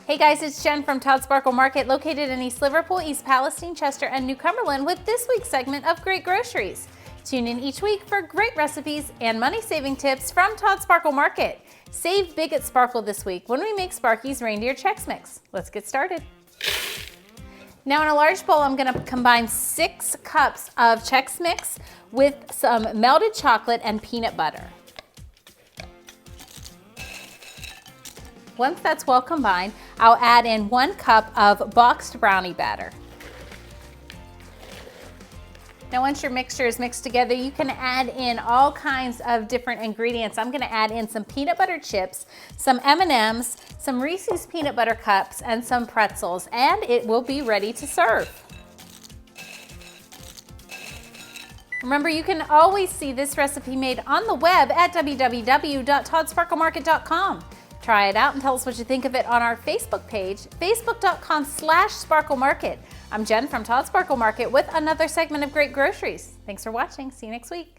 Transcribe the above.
Hey guys, it's Jen from Todd Sparkle Market, located in East Liverpool, East Palestine, Chester, and New Cumberland with this week's segment of Great Groceries. Tune in each week for great recipes and money-saving tips from Todd Sparkle Market. Save big at Sparkle this week when we make Sparky's Reindeer Tex Mex. Let's get started. Now in a large bowl, I'm going to combine 6 cups of Tex Mex with some melted chocolate and peanut butter. Once that's well combined, I'll add in 1 cup of boxed brownie batter. Now once your mixture is mixed together, you can add in all kinds of different ingredients. I'm gonna add in some peanut butter chips, some M&Ms, some Reese's peanut butter cups, and some pretzels, and it will be ready to serve. Remember, you can always see this recipe made on the web at www.toddsparklemarket.com. Try it out and tell us what you think of it on our Facebook page, facebook.com/sparklemarket. I'm Jen from Todd Sparkle Market with another segment of Great Groceries. Thanks for watching. See you next week.